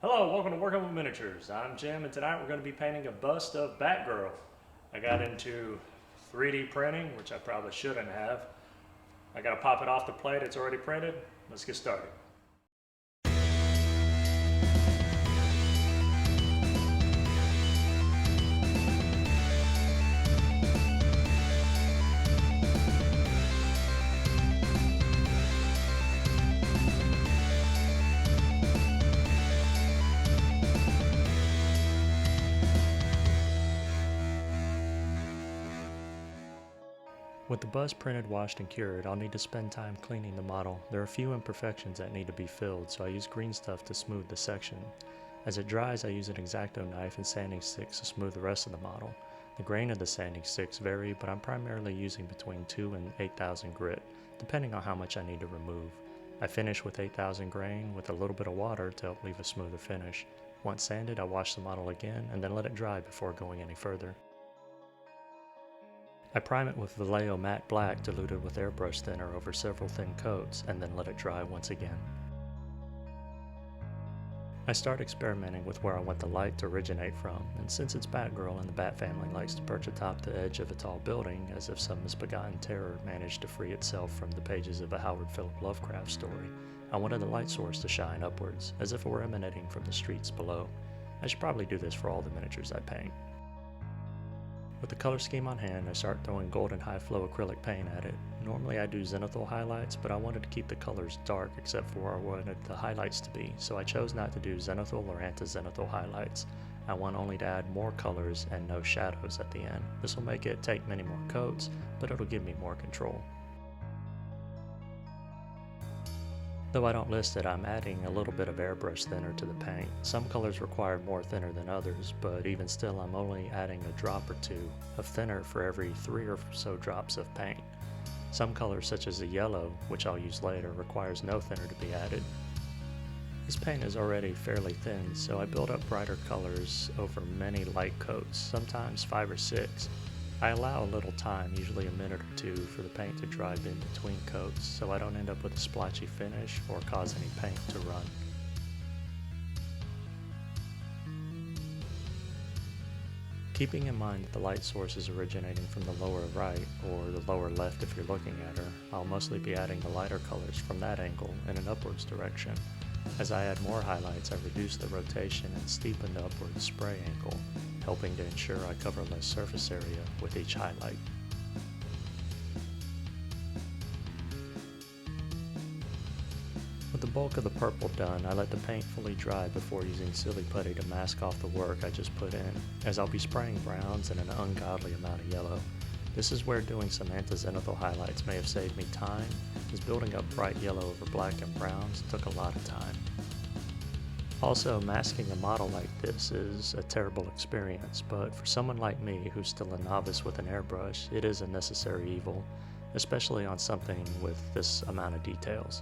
Hello, welcome to Working with Miniatures. I'm Jim, and tonight we're going to be painting a bust of Batgirl. I got into 3D printing, which I probably shouldn't have. I got to pop it off the plate, it's already printed. Let's get started. With the bust printed, washed, and cured, I'll need to spend time cleaning the model. There are a few imperfections that need to be filled, so I use green stuff to smooth the section. As it dries, I use an X-Acto knife and sanding sticks to smooth the rest of the model. The grain of the sanding sticks vary, but I'm primarily using between 2 and 8,000 grit, depending on how much I need to remove. I finish with 8,000 grain with a little bit of water to help leave a smoother finish. Once sanded, I wash the model again and then let it dry before going any further. I prime it with Vallejo matte black diluted with airbrush thinner over several thin coats and then let it dry once again. I start experimenting with where I want the light to originate from, and since it's Batgirl and the Bat family likes to perch atop the edge of a tall building as if some misbegotten terror managed to free itself from the pages of a Howard Philip Lovecraft story, I wanted the light source to shine upwards, as if it were emanating from the streets below. I should probably do this for all the miniatures I paint. With the color scheme on hand, I start throwing golden high flow acrylic paint at it. Normally I do zenithal highlights, but I wanted to keep the colors dark except for where I wanted the highlights to be, so I chose not to do zenithal or anti-zenithal highlights. I want only to add more colors and no shadows at the end. This will make it take many more coats, but it'll give me more control. Though I don't list it, I'm adding a little bit of airbrush thinner to the paint. Some colors require more thinner than others, but even still I'm only adding a drop or two of thinner for every 3 or so drops of paint. Some colors such as the yellow, which I'll use later, requires no thinner to be added. This paint is already fairly thin, so I build up brighter colors over many light coats, sometimes 5 or 6. I allow a little time, usually a minute or two, for the paint to dry in between coats so I don't end up with a splotchy finish or cause any paint to run. Keeping in mind that the light source is originating from the lower right, or the lower left if you're looking at her, I'll mostly be adding the lighter colors from that angle in an upwards direction. As I add more highlights, I reduce the rotation and steepen the upward spray angle, helping to ensure I cover less surface area with each highlight. With the bulk of the purple done, I let the paint fully dry before using silly putty to mask off the work I just put in, as I'll be spraying browns and an ungodly amount of yellow. This is where doing some anti-zenithal highlights may have saved me time, as building up bright yellow over black and browns took a lot of time. Also, masking a model like this is a terrible experience, but for someone like me who's still a novice with an airbrush, it is a necessary evil, especially on something with this amount of details.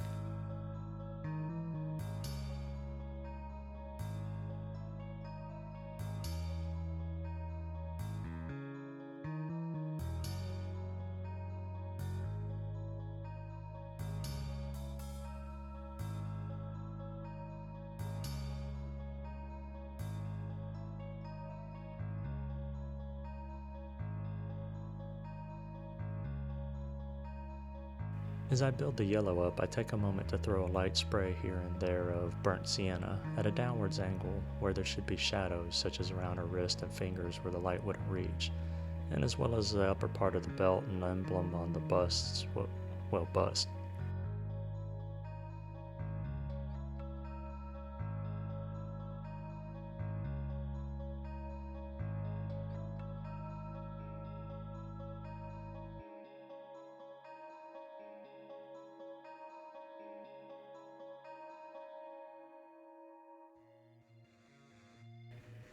As I build the yellow up, I take a moment to throw a light spray here and there of burnt sienna at a downwards angle where there should be shadows such as around her wrist and fingers where the light wouldn't reach, and as well as the upper part of the belt and emblem on the bust.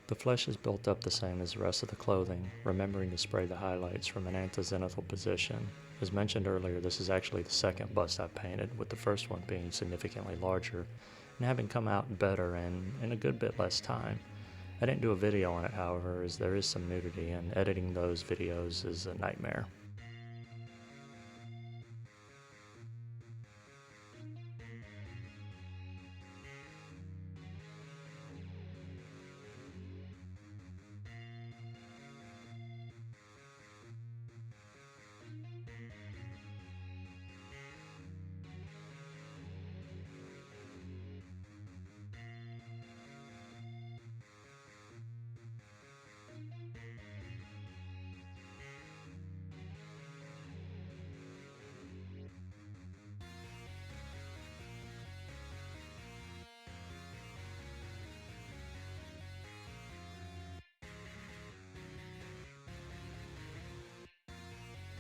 The flesh is built up the same as the rest of the clothing, remembering to spray the highlights from an anti-zenithal position. As mentioned earlier, this is actually the second bust I've painted, with the first one being significantly larger and having come out better and in a good bit less time. I didn't do a video on it, however, as there is some nudity and editing those videos is a nightmare.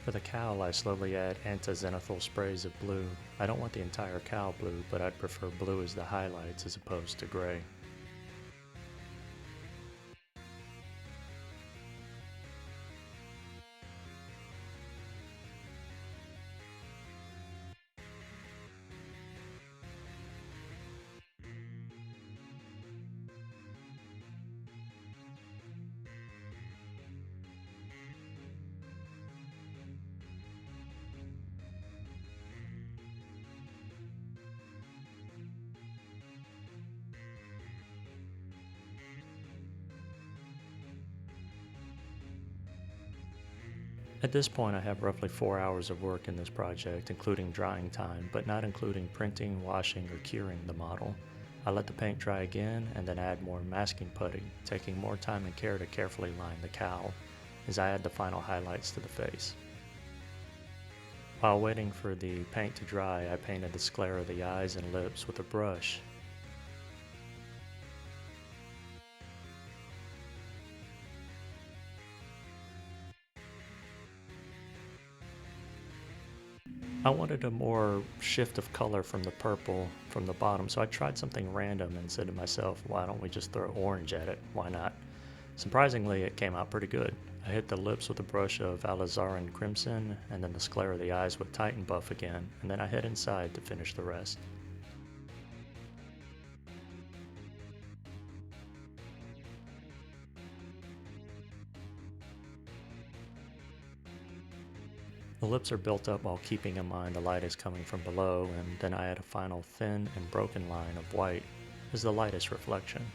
For the cowl, I slowly add anti-zenithal sprays of blue. I don't want the entire cowl blue, but I'd prefer blue as the highlights as opposed to gray. At this point, I have roughly 4 hours of work in this project, including drying time, but not including printing, washing, or curing the model. I let the paint dry again and then add more masking putty, taking more time and care to carefully line the cowl as I add the final highlights to the face. While waiting for the paint to dry, I painted the sclera of the eyes and lips with a brush. I wanted a more shift of color from the purple from the bottom, so I tried something random and said to myself, why don't we just throw orange at it? Why not? Surprisingly, it came out pretty good. I hit the lips with a brush of alizarin crimson, and then the sclera of the eyes with Titan buff again, and then I head inside to finish the rest. The lips are built up while keeping in mind the light is coming from below, and then I add a final thin and broken line of white as the lightest reflection.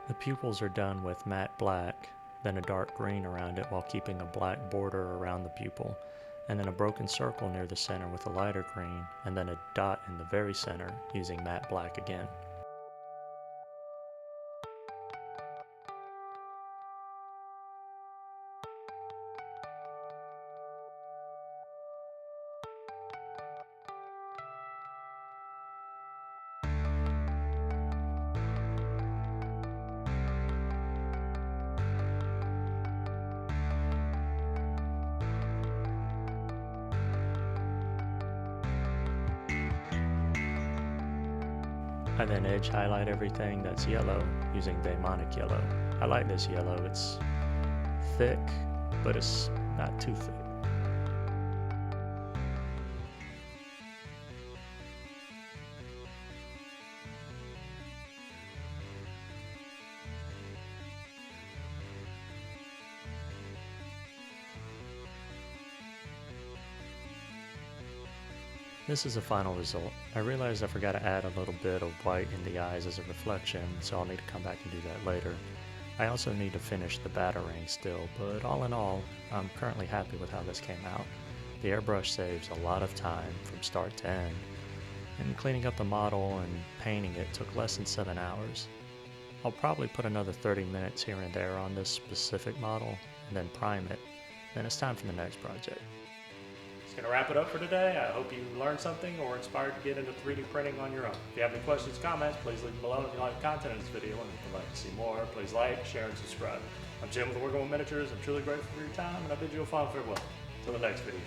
The pupils are done with matte black, then a dark green around it while keeping a black border around the pupil, and then a broken circle near the center with a lighter green, and then a dot in the very center using matte black again. I then edge highlight everything that's yellow using demonic yellow. I like this yellow, it's thick, but it's not too thick. This is the final result. I realized I forgot to add a little bit of white in the eyes as a reflection, so I'll need to come back and do that later. I also need to finish the batarang still, but all in all, I'm currently happy with how this came out. The airbrush saves a lot of time from start to end, and cleaning up the model and painting it took less than 7 hours. I'll probably put another 30 minutes here and there on this specific model, and then prime it. Then it's time for the next project. Going to wrap it up for today. I hope you learned something or inspired to get into 3D printing on your own. If you have any questions, comments, please leave them below. If you like the content of this video and would like to see more, please like, share, and subscribe. I'm Jim with Working with Miniatures. I'm truly grateful for your time, and I bid you a fond farewell. Until the next video.